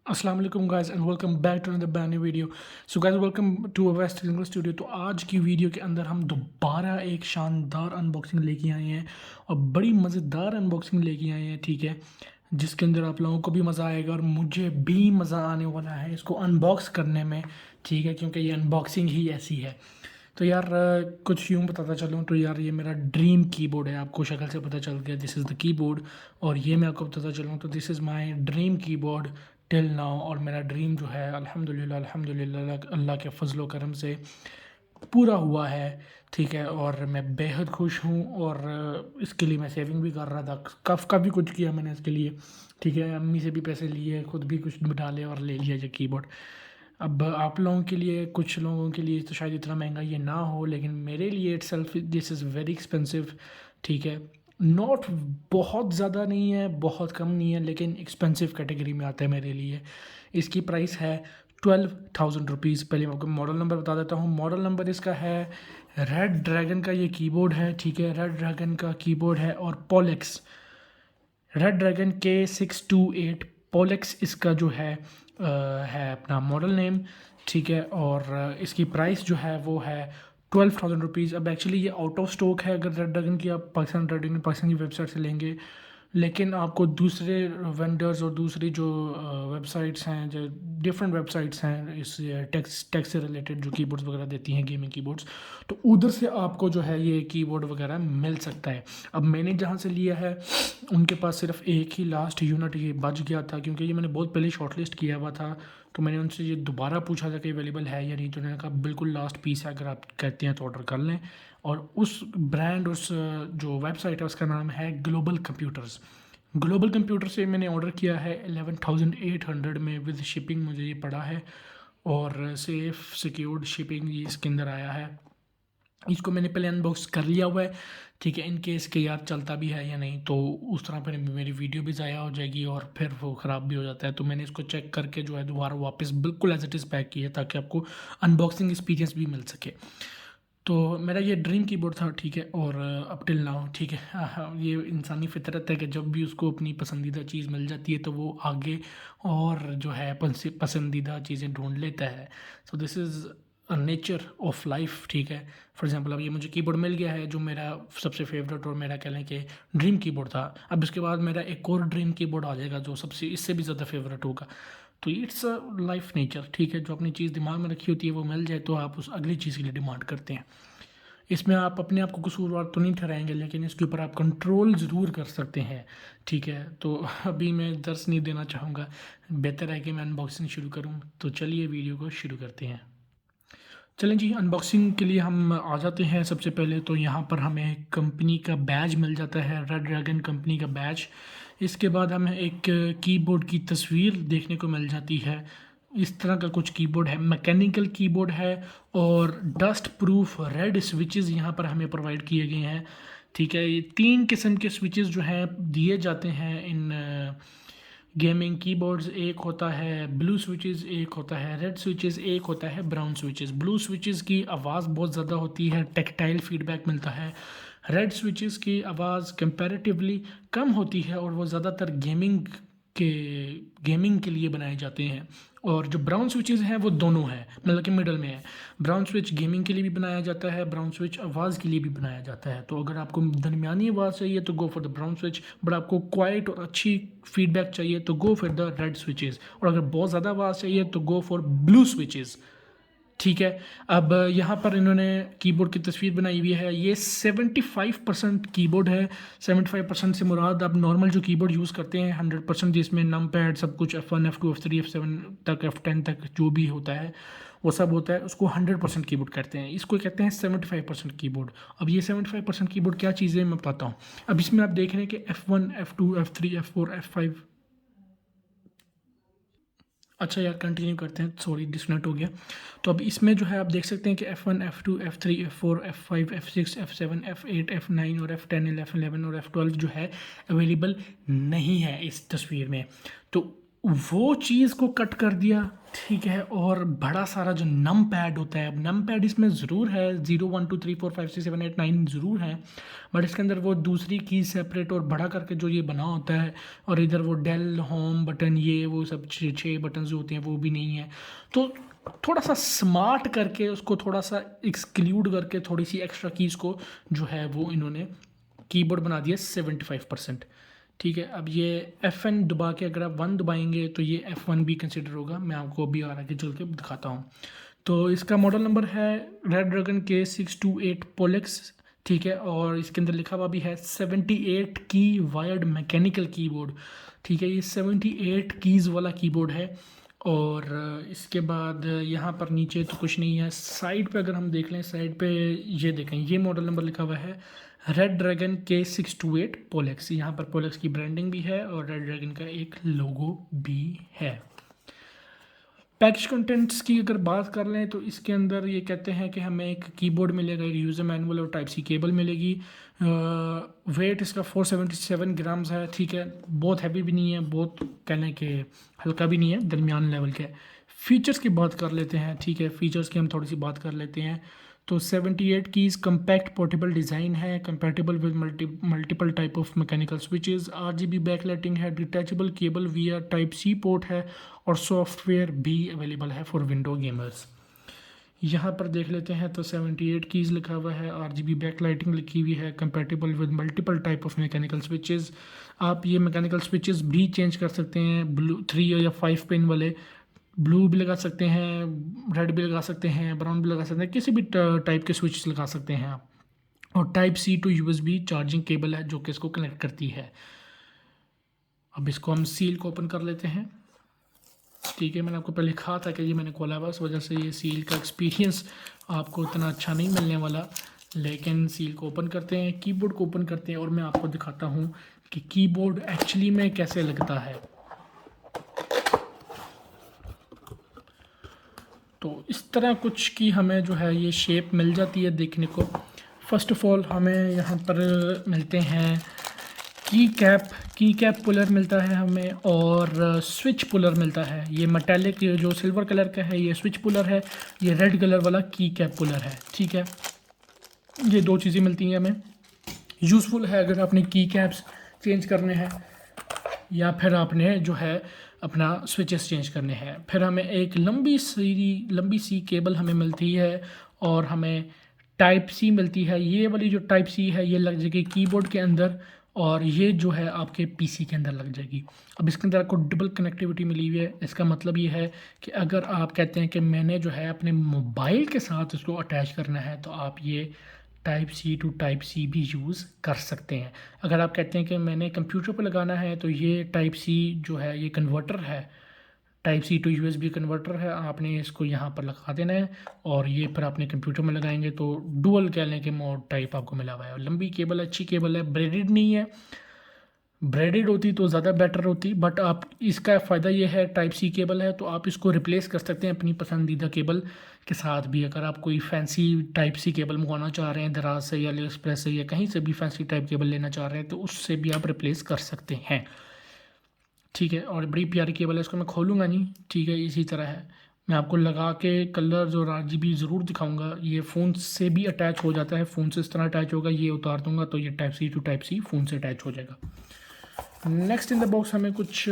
अस्सलाम वालेकुम guys and welcome back to another brand new video. So guys welcome to a west studio. तो आज की video के अंदर हम दोबारा एक शानदार अनबॉक्सिंग लेके आए हैं और बड़ी मज़ेदार अनबॉक्सिंग लेके आए हैं, ठीक है, जिसके अंदर आप लोगों को भी मज़ा आएगा और मुझे भी मज़ा आने वाला है इसको अनबॉक्स करने में, ठीक है, क्योंकि ये अनबॉक्सिंग ही ऐसी है। तो यार कुछ यूँ बताता चलूँ तो यार ये मेरा ड्रीम कीबोर्ड है, आपको शक्ल से पता चल गया दिस इज़ द कीबोर्ड। और ये मैं आपको बताता चलूँ तो this is my dream keyboard till now. और मेरा ड्रीम जो है अल्हम्दुलिल्लाह अल्हम्दुलिल्लाह अल्लाह के फजल करम से पूरा हुआ है, ठीक है। और मैं बेहद खुश हूँ और इसके लिए मैं सेविंग भी कर रहा था, काफ़ी कुछ किया मैंने इसके लिए, ठीक है। अम्मी से भी पैसे लिए, खुद भी कुछ डाले और ले लिया ये कीबोर्ड। अब आप लोगों के लिए, कुछ लोगों के लिए तो शायद इतना महंगा ये ना हो, लेकिन मेरे लिए it self this is very expensive, ठीक है। नॉट बहुत ज़्यादा नहीं है, बहुत कम नहीं है, लेकिन एक्सपेंसिव कैटेगरी में आता है मेरे लिए। इसकी प्राइस है 12,000 रुपीज़। पहले मैं आपको मॉडल नंबर बता देता हूँ। मॉडल नंबर इसका है, रेड ड्रैगन का ये कीबोर्ड है, ठीक है, रेड ड्रैगन का कीबोर्ड है। और पोलेक्स, रेड ड्रैगन K628 पोलेक्स इसका जो है अपना मॉडल नेम, ठीक है। और इसकी प्राइस जो है वो है 12,000 रुपीज़। अब एक्चुअली ये आउट ऑफ स्टॉक है अगर रेड ड्रैगन की आप पाकिस्तान की वेबसाइट से लेंगे, लेकिन आपको दूसरे वेंडर्स और दूसरी जो वेबसाइट्स हैं, जो डिफरेंट वेबसाइट्स हैं इस टेक्स से रिलेटेड, जो कीबोर्ड्स वगैरह देती हैं, गेमिंग कीबोर्ड्स, तो उधर से आपको जो है ये कीबोर्ड वगैरह मिल सकता है। अब मैंने जहाँ से लिया है उनके पास सिर्फ एक ही लास्ट यूनिट ये बच गया था, क्योंकि ये मैंने बहुत पहले शॉर्टलिस्ट किया हुआ था। तो मैंने उनसे ये दोबारा पूछा था कि अवेलेबल है या नहीं, तो उन्होंने कहा बिल्कुल लास्ट पीस है, अगर आप कहते हैं तो ऑर्डर कर लें। और उस ब्रांड, उस जो वेबसाइट है उसका नाम है ग्लोबल कंप्यूटर्स। ग्लोबल कंप्यूटर से मैंने ऑर्डर किया है 11,800 में, विद शिपिंग मुझे ये पड़ा है। और सेफ सिक्योर्ड शिपिंग ये इसके अंदर आया है। इसको मैंने पहले अनबॉक्स कर लिया हुआ है, ठीक है, इन केस के यार चलता भी है या नहीं, तो उस तरह पर मेरी वीडियो भी ज़ाया हो जाएगी और फिर वो ख़राब भी हो जाता है। तो मैंने इसको चेक करके जो है दोबारा वापस बिल्कुल एज इट इज़ पैक किया, ताकि आपको अनबॉक्सिंग एक्सपीरियंस भी मिल सके। तो मेरा ये ड्रीम कीबोर्ड था, ठीक है। और अप टिल नाउ, ठीक है, ये इंसानी फितरत है कि जब भी उसको अपनी पसंदीदा चीज़ मिल जाती है तो वो आगे और जो है पसंदीदा चीज़ें ढूंढ लेता है। So this is a nature of life, ठीक है। फॉर एग्जांपल अब ये मुझे कीबोर्ड मिल गया है जो मेरा सबसे फेवरेट और मेरा कह लें कि ड्रीम कीबोर्ड था। अब इसके बाद मेरा एक और ड्रीम कीबोर्ड आ जाएगा जो सबसे इससे भी ज़्यादा फेवरेट होगा। तो इट्स अ लाइफ नेचर, ठीक है। जो अपनी चीज़ दिमाग में रखी होती है वो मिल जाए तो आप उस अगली चीज़ के लिए डिमांड करते हैं। इसमें आप अपने आप को कसूरवार तो नहीं ठहराएंगे, लेकिन इसके ऊपर आप कंट्रोल ज़रूर कर सकते हैं, ठीक है। तो अभी मैं दर्स नहीं देना चाहूँगा, बेहतर है कि मैं अनबॉक्सिंग शुरू करूँ। तो चलिए वीडियो को शुरू करते हैं। चलें जी, अनबॉक्सिंग के लिए हम आ जाते हैं। सबसे पहले तो यहाँ पर हमें कंपनी का बैज मिल जाता है, रेड ड्रैगन कंपनी का बैज। इसके बाद हमें एक कीबोर्ड की तस्वीर देखने को मिल जाती है। इस तरह का कुछ कीबोर्ड है, मैकेनिकल कीबोर्ड है और डस्ट प्रूफ रेड स्विचेस यहाँ पर हमें प्रोवाइड किए गए हैं, ठीक है। ये 3 किस्म के स्विचेस जो हैं दिए जाते हैं इन गेमिंग कीबोर्ड्स। एक होता है ब्लू स्विचेस, एक होता है रेड स्विचेस, एक होता है ब्राउन स्विचेस। ब्लू स्विचेस की आवाज़ बहुत ज़्यादा होती है, टेक्टाइल फीडबैक मिलता है। रेड स्विचेस की आवाज़ कंपैरेटिवली कम होती है और वो ज़्यादातर गेमिंग के लिए बनाए जाते हैं। और जो ब्राउन स्विचेस हैं वो दोनों हैं, मतलब कि मिडल में है। ब्राउन स्विच गेमिंग के लिए भी बनाया जाता है, ब्राउन स्विच आवाज़ के लिए भी बनाया जाता है। तो अगर आपको दरमियानी आवाज़ चाहिए तो go for the brown switch, but आपको क्वाइट और अच्छी फीडबैक चाहिए तो go for the red switches, और अगर बहुत ज़्यादा आवाज़ चाहिए तो गो फॉर ब्लू स्विचेस, ठीक है। अब यहाँ पर इन्होंने कीबोर्ड की तस्वीर बनाई हुई है। ये 75% कीबोर्ड है। 75% से मुराद आप नॉर्मल जो कीबोर्ड यूज़ करते हैं 100%, जिसमें नम पैड सब कुछ F1 F2 F3 F7 तक F10 तक जो भी होता है वो सब होता है, उसको 100% कीबोर्ड कहते हैं। इसको कहते हैं 75% कीबोर्ड। अब ये 75% कीबोर्ड क्या चीज़ें मैं बताता हूँ। अब इसमें आप देख रहे हैं कि F1 F2 F3 F4 F5। अच्छा यार, कंटिन्यू करते हैं, सॉरी डिस्कनेक्ट हो गया। तो अब इसमें जो है आप देख सकते हैं कि F1 F2 F3 F4 F5 F6 F7 F8 F9 और F10 F11 और F12 जो है अवेलेबल नहीं है इस तस्वीर में। तो वो चीज़ को कट कर दिया, ठीक है। और बड़ा सारा जो नम पैड होता है, अब नम पैड इसमें ज़रूर है, 0 1 2 3 4 5 6 7 8 9 ज़रूर है, बट इसके अंदर वो दूसरी की सेपरेट और बड़ा करके जो ये बना होता है, और इधर वो डेल होम बटन, ये वो सब छः बटन जो होते हैं वो भी नहीं है। तो थोड़ा सा स्मार्ट करके उसको थोड़ा सा एक्सक्लूड करके थोड़ी सी एक्स्ट्रा कीज़ को जो है वो इन्होंने कीबोर्ड बना दिया 75%, ठीक है। अब ये F1 दबा के अगर आप 1 दबाएंगे तो ये F1 भी कंसिडर होगा, मैं आपको अभी आगे चल के दिखाता हूँ। तो इसका मॉडल नंबर है रेडड्रैगन K628 पोलेक्स, ठीक है। और इसके अंदर लिखा हुआ भी है 78 की वायर्ड मैकेनिकल कीबोर्ड, ठीक है। ये 78 कीज़ वाला कीबोर्ड है। और इसके बाद यहाँ पर नीचे तो कुछ नहीं है। साइड पे अगर हम देख लें, साइड पे ये देखें, ये मॉडल नंबर लिखा हुआ है रेड ड्रैगन K628 पोलेक्स। यहाँ पर पोलेक्स की ब्रांडिंग भी है और रेड ड्रैगन का एक लोगो भी है। पैकेज कंटेंट्स की अगर बात कर लें तो इसके अंदर ये कहते हैं कि हमें एक कीबोर्ड मिलेगा, एक यूज़र मैनुअल और टाइप सी केबल मिलेगी। वेट इसका 477 ग्राम्स है, ठीक है। बहुत हैवी भी नहीं है, बहुत कहने के हल्का भी नहीं है, दरमियान लेवल के। फीचर्स की बात कर लेते हैं, ठीक है। फीचर्स की हम थोड़ी सी बात कर लेते हैं। तो 78 कीज़ कम्पैक्ट पोर्टेबल डिज़ाइन है, compatible with multiple type of mechanical switches, RGB backlighting है, detachable cable via type C port है, और सॉफ्टवेयर भी अवेलेबल है फॉर विंडो गेमर्स। यहाँ पर देख लेते हैं तो 78 कीज़ लिखा हुआ है, RGB बैकलाइटिंग लिखी हुई है, compatible with multiple type of mechanical switches. आप ये मैकेनिकल स्विचेस भी चेंज कर सकते हैं, ब्लू 3 या 5 पिन वाले, ब्लू भी लगा सकते हैं, रेड भी लगा सकते हैं, ब्राउन भी लगा सकते हैं, किसी भी टाइप के स्विच लगा सकते हैं आप। और type C to USB charging cable है जो कि इसको कनेक्ट करती है। अब इसको हम सील को ओपन कर लेते हैं, ठीक है। मैंने आपको पहले कहा था कि ये मैंने खोला हुआ, इस वजह से ये सील का एक्सपीरियंस आपको इतना अच्छा नहीं मिलने वाला। लेकिन सील को ओपन करते हैं, कीबोर्ड को ओपन करते हैं, और मैं आपको दिखाता हूँ कि कीबोर्ड एक्चुअली में कैसे लगता है। तो इस तरह कुछ की हमें जो है ये शेप मिल जाती है देखने को। फ़र्स्ट ऑफ़ ऑल हमें यहाँ पर मिलते हैं की कैप पुलर मिलता है हमें, और स्विच पुलर मिलता है। ये मेटालिक जो सिल्वर कलर का है ये स्विच पुलर है, ये रेड कलर वाला की कैप पुलर है, ठीक है। ये दो चीज़ें मिलती हैं हमें। यूज़फुल है अगर आपने की कैप्स चेंज करने हैं या फिर आपने जो है अपना स्विचेस चेंज करने हैं। फिर हमें एक लंबी सी केबल हमें मिलती है, और हमें टाइप सी मिलती है। ये वाली जो टाइप सी है ये लग जाएगी कीबोर्ड के अंदर, और ये जो है आपके PC के अंदर लग जाएगी। अब इसके अंदर आपको डबल कनेक्टिविटी मिली हुई है। इसका मतलब ये है कि अगर आप कहते हैं कि मैंने जो है अपने मोबाइल के साथ इसको अटैच करना है, तो आप ये type C to type C भी यूज़ कर सकते हैं। अगर आप कहते हैं कि मैंने कंप्यूटर पर लगाना है, तो ये टाइप सी जो है ये कन्वर्टर है, type C to USB converter है, आपने इसको यहाँ पर लगा देना है, और ये फिर आपने कंप्यूटर में लगाएंगे तो डुअल कह लें कि मोड टाइप आपको मिला हुआ है। और लंबी केबल, अच्छी केबल है, ब्रेडेड नहीं है। ब्रेडेड होती तो ज़्यादा बेटर होती, बट आप इसका फ़ायदा ये है टाइप सी केबल है तो आप इसको रिप्लेस कर सकते हैं अपनी पसंदीदा केबल के साथ भी। अगर आप कोई फैंसी टाइप सी केबल मंगवाना चाह रहे हैं दराज से या अली एक्सप्रेस से या कहीं से भी फैंसी टाइप केबल लेना चाह रहे हैं, तो उससे भी आप रिप्लेस कर सकते हैं, ठीक है। और बड़ी प्यारी केबल है, इसको मैं खोलूँगा नहीं, ठीक है। इसी तरह है, मैं आपको लगा के कलर्स और RGB ज़रूर दिखाऊंगा। ये फ़ोन से भी अटैच हो जाता है, फ़ोन से इस तरह अटैच होगा, ये उतार दूंगा तो ये type C to type C phone से अटैच हो जाएगा। नेक्स्ट इन द बॉक्स हमें कुछ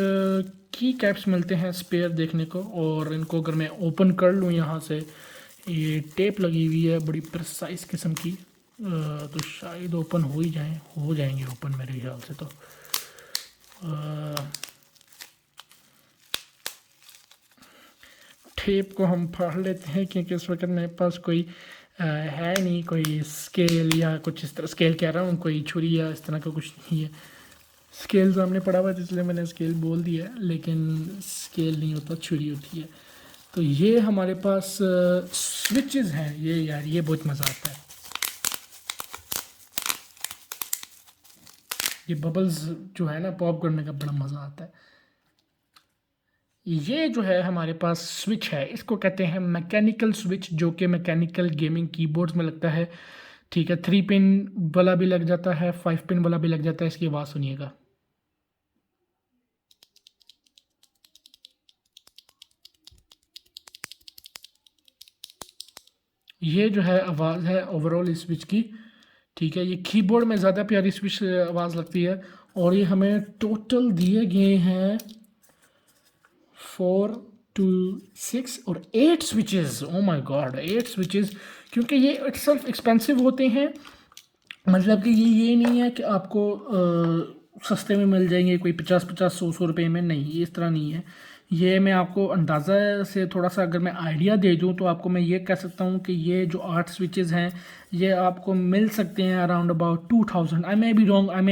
की कैप्स मिलते हैं स्पेयर देखने को, और इनको अगर मैं ओपन कर लूँ यहाँ से, ये टेप लगी हुई है बड़ी प्रिसाइज किस्म की, तो शायद ओपन हो जाएंगे ओपन मेरे ख्याल से। तो टेप को हम फाड़ लेते हैं क्योंकि इस वक्त मेरे पास कोई है नहीं, कोई स्केल या कुछ इस तरह, स्केल कह रहा हूँ, कोई छुरी या इस तरह का कुछ नहीं है। स्केल सामने पड़ा हुआ है इसलिए मैंने स्केल बोल दिया है, लेकिन स्केल नहीं होता, छुरी होती है। तो ये हमारे पास स्विचेस हैं, ये यार ये बहुत मज़ा आता है। ये बबल्स जो है ना पॉप करने का बड़ा मज़ा आता है। ये जो है हमारे पास स्विच है, इसको कहते हैं मैकेनिकल स्विच, जो कि मैकेनिकल गेमिंग कीबोर्ड्स में लगता है, ठीक है। 3 पिन वाला भी लग जाता है, 5 पिन वाला भी लग जाता है। इसकी आवाज़ सुनिएगा। ये जो है आवाज़ है ओवरऑल इस स्विच की, ठीक है। ये कीबोर्ड में ज़्यादा प्यारी स्विच आवाज़ लगती है। और ये हमें टोटल दिए गए हैं 4 टू 6 और 8 switches. Oh my God, 8 switches, क्योंकि ये इटसेल्फ एक्सपेंसिव होते हैं। मतलब कि ये नहीं है कि आपको सस्ते में मिल जाएंगे कोई 50-50 100 रुपए में, नहीं, ये इस तरह नहीं है। ये मैं आपको अंदाज़ा से थोड़ा सा अगर मैं आइडिया दे दूं तो आपको मैं ये कह सकता हूं कि ये जो 8 स्विचेस हैं ये आपको मिल सकते हैं around about 2000। I may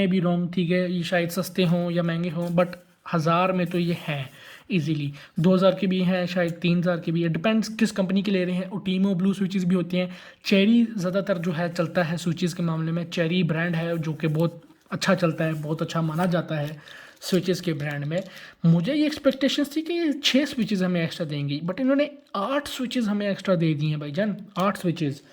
be wrong, ठीक है, ये शायद सस्ते हों या महंगे हों, बट हज़ार में तो ये हैं इजीली। 2000 के भी हैं, शायद 3000 के भी है, डिपेंड्स किस कंपनी के ले रहे हैं। ओटीमो ब्लू स्विचेस भी होते हैं। चेरी ज़्यादातर जो है चलता है स्विचेस के मामले में। चेरी ब्रांड है जो कि बहुत अच्छा चलता है, बहुत अच्छा माना जाता है स्विचेस के ब्रांड में। मुझे ये एक्सपेक्टेशंस थी कि ये 6 स्विचेस हमें एक्स्ट्रा देंगी, बट इन्होंने 8 स्विचेस हमें एक्स्ट्रा दे दिए हैं भाईजान, 8 स्विचेस।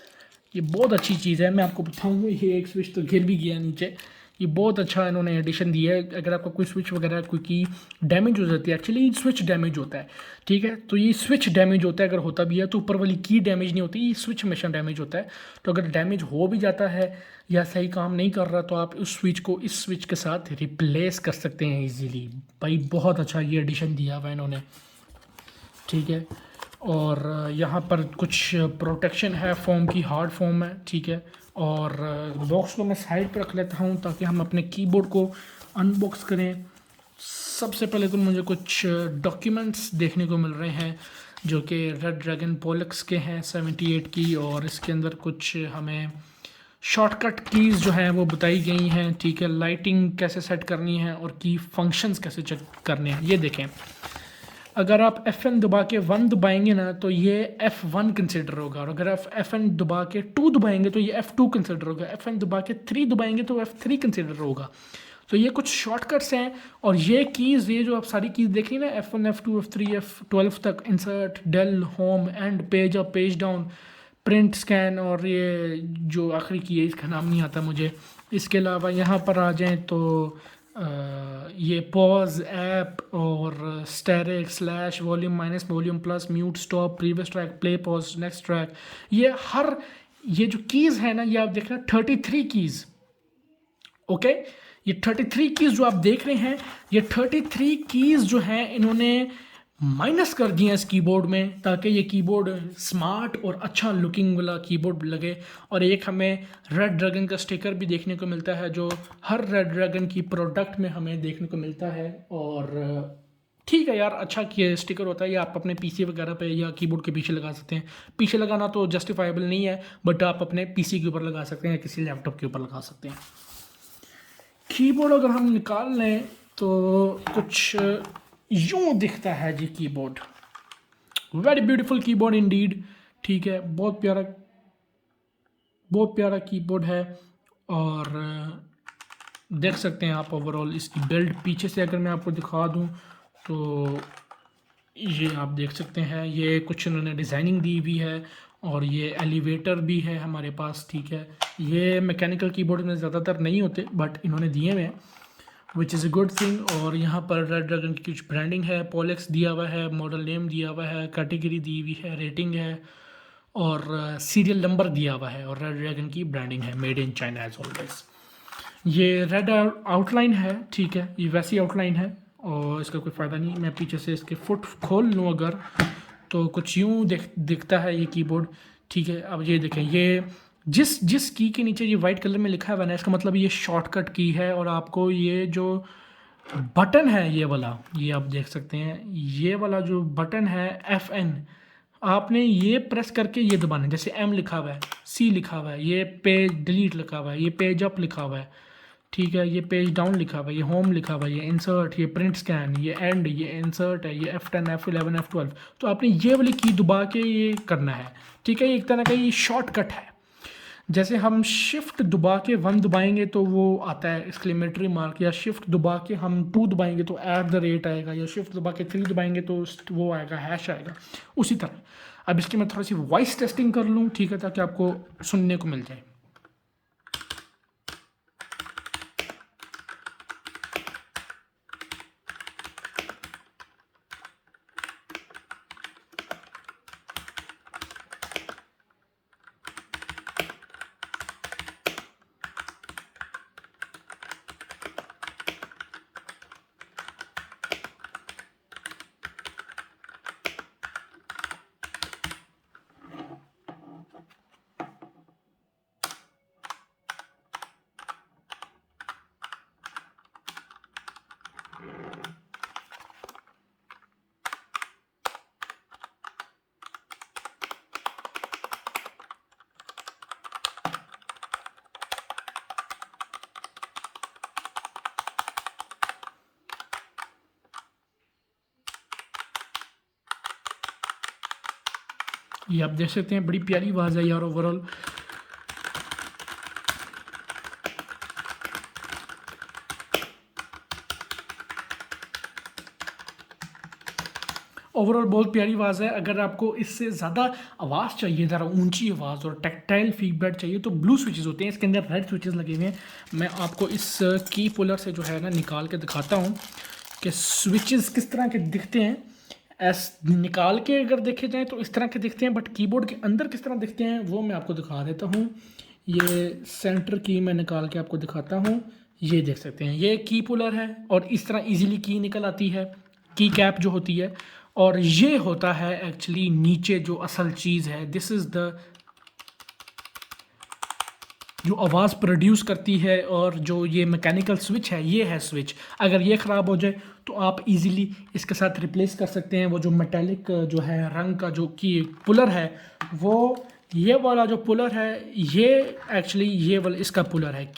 ये बहुत अच्छी चीज़ है, मैं आपको बताऊँगा। ये एक स्विच तो गिर भी गया नीचे। ये बहुत अच्छा इन्होंने एडिशन दिया है। अगर आपका कोई स्विच वगैरह कोई की डैमेज हो जाती है, एक्चुअली स्विच डैमेज होता है, ठीक है, तो ये स्विच डैमेज होता है। अगर होता भी है तो ऊपर वाली की डैमेज नहीं होती, ये स्विच हमेशा डैमेज होता है। तो अगर डैमेज हो भी जाता है या सही काम नहीं कर रहा तो आप उस स्विच को इस स्विच के साथ रिप्लेस कर सकते हैं ईजीली। भाई बहुत अच्छा ये एडिशन दिया हुआ है इन्होंने, ठीक है। और यहाँ पर कुछ प्रोटेक्शन है, फोम की, हार्ड फोम है, ठीक है। और बॉक्स को मैं साइड पर रख लेता हूँ ताकि हम अपने कीबोर्ड को अनबॉक्स करें। सबसे पहले तो मुझे कुछ डॉक्यूमेंट्स देखने को मिल रहे हैं जो कि रेड ड्रैगन पोलक्स के हैं 78 की, और इसके अंदर कुछ हमें शॉर्टकट कीज़ जो हैं वो बताई गई हैं, ठीक है। लाइटिंग कैसे सेट करनी है और की फंक्शंस कैसे चेक करने हैं, ये देखें। अगर आप F1 दबा के 1 दबाएंगे ना तो ये F1 कंसिडर होगा, और अगर आप F1 दबा के 2 दबाएंगे तो ये F2 कंसिडर होगा। F1 दबा के 3 दबाएंगे तो F3 कंसिडर होगा। तो ये कुछ शॉर्टकट्स हैं। और ये कीज़, ये जो आप सारी कीज़ देख रही हैं ना, F1 F2 F3 F12 तक, insert, del, home, end, page up, page down, print, scan, और ये जो आखिरी की है इसका नाम नहीं आता मुझे। इसके अलावा यहाँ पर आ जाएँ तो ये पॉज, ऐप, और asterisk, slash, volume, minus volume, plus, mute, stop, previous track, play, pause, next track, ये जो कीज़ है ना, ये आप देख रहे हैं 33 कीज़, ओके। ये 33 कीज़ जो आप देख रहे हैं, ये 33 कीज़ जो हैं इन्होंने माइनस कर दिए इस कीबोर्ड में, ताकि ये कीबोर्ड स्मार्ट और अच्छा लुकिंग वाला कीबोर्ड लगे। और एक हमें रेड ड्रैगन का स्टिकर भी देखने को मिलता है जो हर रेड ड्रैगन की प्रोडक्ट में हमें देखने को मिलता है। और ठीक है यार, अच्छा किया स्टिकर होता है, ये आप अपने पीसी वगैरह पे या कीबोर्ड के पीछे लगा सकते हैं। पीछे लगाना तो जस्टिफाइबल नहीं है, बट आप अपने पीसी के ऊपर लगा सकते हैं या किसी लैपटॉप के ऊपर लगा सकते हैं। कीबोर्ड अगर हम निकाल लें तो कुछ यूं दिखता है जी keyboard. Very beautiful keyboard indeed, ठीक है, बहुत प्यारा कीबोर्ड है। और देख सकते हैं आप ओवरऑल इसकी बिल्ड पीछे से अगर मैं आपको दिखा दूं तो ये आप देख सकते हैं, ये कुछ उन्होंने डिज़ाइनिंग दी हुई है। और ये एलिवेटर भी है हमारे पास, ठीक है। ये मैकेनिकल कीबोर्ड में ज़्यादातर नहीं होते बट इन्होंने दिए हुए हैं, which is a good thing. और यहाँ पर रेड ड्रैगन की कुछ ब्रांडिंग है, पॉलेक्स दिया हुआ है, मॉडल नेम दिया हुआ है, कैटेगरी दी हुई है, रेटिंग है, और सीरियल नंबर दिया हुआ है। और रेड ड्रैगन की ब्रांडिंग है, made in China as always. ये रेड आउटलाइन है, ठीक है, ये वैसी आउटलाइन है और इसका कोई फ़ायदा नहीं। मैं पीछे से इसके फुट खोल लूँ अगर, तो कुछ यूँ दिखता है ये कीबोर्ड, ठीक है। अब ये देखें, ये जिस जिस की के नीचे ये वाइट कलर में लिखा है ना, इसका मतलब ये शॉर्टकट की है। और आपको ये जो बटन है ये वाला, ये आप देख सकते हैं, ये वाला जो बटन है FN, आपने ये प्रेस करके ये दबाना है। जैसे M लिखा हुआ है, C लिखा हुआ है, ये पेज डिलीट लिखा हुआ है, ये पेज अप लिखा हुआ है, ठीक है, ये पेज डाउन लिखा हुआ है, ये होम लिखा हुआ है, ये इंसर्ट, ये प्रिंट स्कैन, ये एंड, ये इंसर्ट है, ये F10, F11, F12। तो आपने ये वाली की दबा के ये करना है, ठीक है। ये एक तरह का ये शॉर्टकट है। जैसे हम शिफ्ट दबा के 1 दबाएंगे तो वो आता है एक्सक्लेमेटरी मार्क, या शिफ्ट दबा के हम 2 दबाएंगे तो @ आएगा, या शिफ्ट दबा के 3 दबाएंगे तो वो आएगा, हैश आएगा, उसी तरह। अब इसकी मैं थोड़ी सी वॉइस टेस्टिंग कर लूँ, ठीक है, ताकि आपको सुनने को मिल जाए। ये आप देख सकते हैं, बड़ी प्यारी आवाज़ है यार। ओवरऑल बहुत प्यारी आवाज़ है। अगर आपको इससे ज़्यादा आवाज़ चाहिए, ज़रा ऊंची आवाज़ और टैक्टाइल फीडबैक चाहिए, तो ब्लू स्विचेस होते हैं, इसके अंदर रेड स्विचेस लगे हुए हैं। मैं आपको इस की पुलर से जो है ना निकाल के दिखाता हूँ कि स्विचेस किस तरह के दिखते हैं। निकाल के अगर देखे जाएँ तो इस तरह के दिखते हैं, बट कीबोर्ड के अंदर किस तरह दिखते हैं वो मैं आपको दिखा देता हूँ। ये सेंटर की मैं निकाल के आपको दिखाता हूँ। ये देख सकते हैं, ये की पुलर है और इस तरह इजीली की निकल आती है, की कैप जो होती है। और ये होता है एक्चुअली नीचे जो असल चीज़ है, दिस इज़ द जो आवाज़ प्रोड्यूस करती है। और जो ये मैकेनिकल स्विच है, ये है स्विच। अगर ये ख़राब हो जाए तो आप इजीली इसके साथ रिप्लेस कर सकते हैं। वो जो मेटेलिक जो है रंग का जो की पुलर है, वो ये वाला जो पुलर है, ये एक्चुअली ये वाला इसका पुलर है,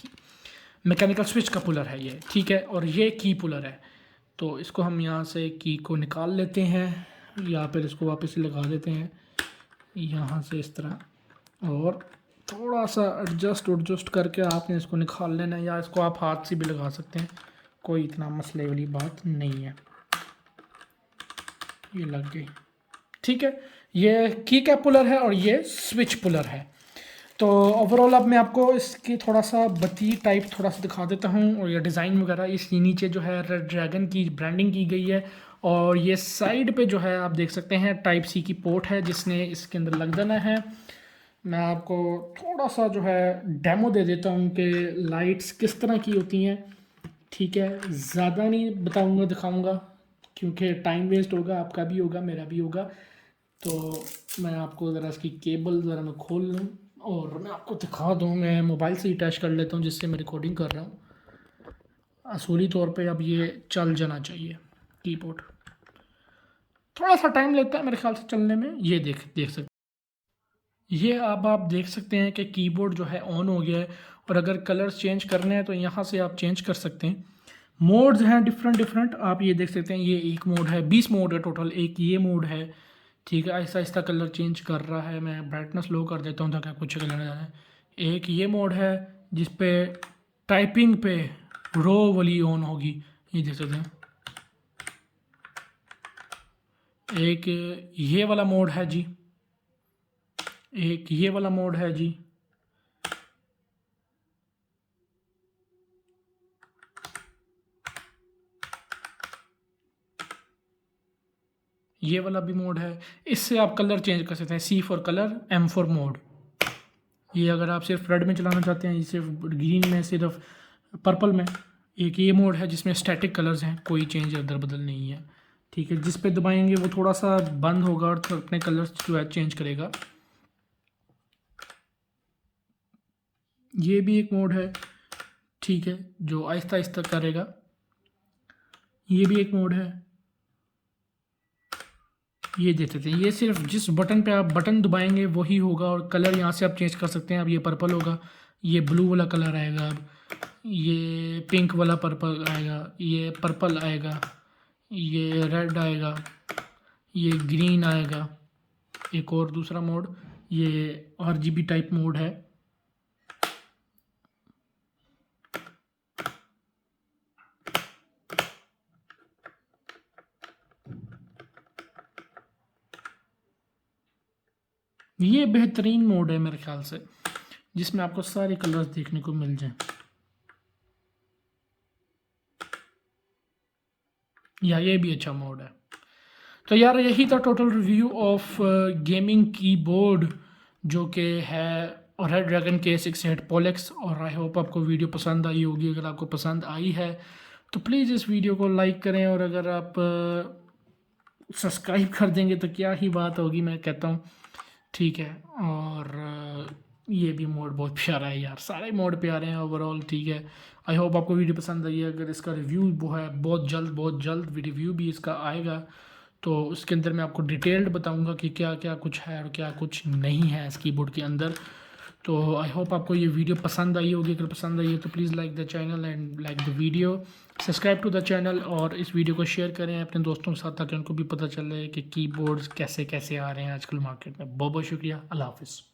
मैकेनिकल स्विच का पुलर है ये, ठीक है। और ये की पुलर है। तो इसको हम यहाँ से की को निकाल लेते हैं, या फिर इसको वापस लगा देते हैं यहाँ से इस तरह, और थोड़ा सा एडजस्ट करके आपने इसको निकाल लेना है, या इसको आप हाथ से भी लगा सकते हैं, कोई इतना मसले वाली बात नहीं है। ये लग गई, ठीक है। ये की कैप पुलर है और ये स्विच पुलर है। तो ओवरऑल अब मैं आपको इसकी थोड़ा सा बत्ती टाइप थोड़ा सा दिखा देता हूँ। और ये डिज़ाइन वगैरह इस नीचे जो है रेड ड्रैगन की ब्रांडिंग की गई है। और ये साइड पे जो है आप देख सकते हैं टाइप सी की पोर्ट है जिसने इसके अंदर लग जाना है। मैं आपको थोड़ा सा जो है डेमो दे देता हूँ कि लाइट्स किस तरह की होती हैं, ठीक है। ज़्यादा नहीं बताऊँगा, दिखाऊँगा, क्योंकि टाइम वेस्ट होगा, आपका भी होगा, मेरा भी होगा। तो मैं आपको ज़रा इसकी केबल ज़रा मैं खोल लूँ और मैं आपको दिखा दूँ। मैं मोबाइल से ही अटैच कर लेता हूँ जिससे मैं रिकॉर्डिंग कर रहा हूँ। असूली तौर पे अब ये चल जाना चाहिए कीबोर्ड। थोड़ा सा टाइम लगता है मेरे ख्याल से चलने में। ये देख सकते हैं, ये अब आप देख सकते हैं कि कीबोर्ड जो है ऑन हो गया है। और अगर कलर्स चेंज करने हैं तो यहाँ से आप चेंज कर सकते हैं। मोड्स हैं डिफरेंट आप ये देख सकते हैं। ये एक मोड है, 20 मोड है टोटल, एक ये मोड है, ठीक है। आहिस्ता आहिस्ता कलर चेंज कर रहा है। मैं ब्राइटनेस लो कर देता हूँ ताकि आपको अच्छा कलर आ जाए। एक ये मोड है जिस पे टाइपिंग पे रो वाली ऑन होगी, ये देख सकते हैं। एक ये वाला मोड है जी, एक ये वाला मोड है जी। ये वाला भी मोड है। इससे आप कलर चेंज कर सकते हैं। C for colour, M for mode. ये अगर आप सिर्फ रेड में चलाना चाहते हैं, सिर्फ ग्रीन में, सिर्फ पर्पल में। एक ये मोड है जिसमें स्टैटिक कलर्स हैं, कोई चेंज अदर बदल नहीं है, ठीक है। जिस पे दबाएंगे वो थोड़ा सा बंद होगा और अपने कलर्स जो है चेंज करेगा। ये भी एक मोड है, ठीक है, जो आहिस्ता आहिस्ता करेगा। ये भी एक मोड है, ये देख सकते हैं। ये सिर्फ जिस बटन पे आप बटन दबाएंगे वही होगा, और कलर यहाँ से आप चेंज कर सकते हैं। अब ये पर्पल होगा, ये ब्लू वाला कलर आएगा, अब ये पिंक वाला पर्पल आएगा, ये पर्पल आएगा, ये रेड आएगा, ये ग्रीन आएगा। एक और दूसरा मोड, ये RGB टाइप मोड है। ये बेहतरीन मोड है मेरे ख्याल से, जिसमें आपको सारे कलर्स देखने को मिल जाएं। या ये भी अच्छा मोड है। तो यार यही था total review of gaming keyboard जो कि है रेड ड्रैगन K6 पोलेक्स। और आई होप आपको वीडियो पसंद आई होगी। अगर आपको पसंद आई है तो प्लीज़ इस वीडियो को लाइक करें, और अगर आप सब्सक्राइब कर देंगे तो क्या ही बात होगी, मैं कहता हूँ, ठीक है। और ये भी मोड बहुत प्यारा है यार, सारे मोड प्यारे हैं ओवरऑल, ठीक है। आई होप आपको वीडियो पसंद आई है। अगर इसका रिव्यू वो है बहुत जल्द रिव्यू भी इसका आएगा, तो उसके अंदर मैं आपको डिटेल्ड बताऊंगा कि क्या क्या कुछ है और क्या कुछ नहीं है इस कीबोर्ड के अंदर। तो आई होप आपको ये वीडियो पसंद आई होगी। अगर पसंद आई है तो please like the channel and like the video, subscribe to the channel, और इस वीडियो को शेयर करें अपने दोस्तों के साथ ताकि उनको भी पता चले कि कीबोर्ड्स कैसे कैसे आ रहे हैं आजकल मार्केट में। बहुत बहुत शुक्रिया। अल्लाह हाफिज़।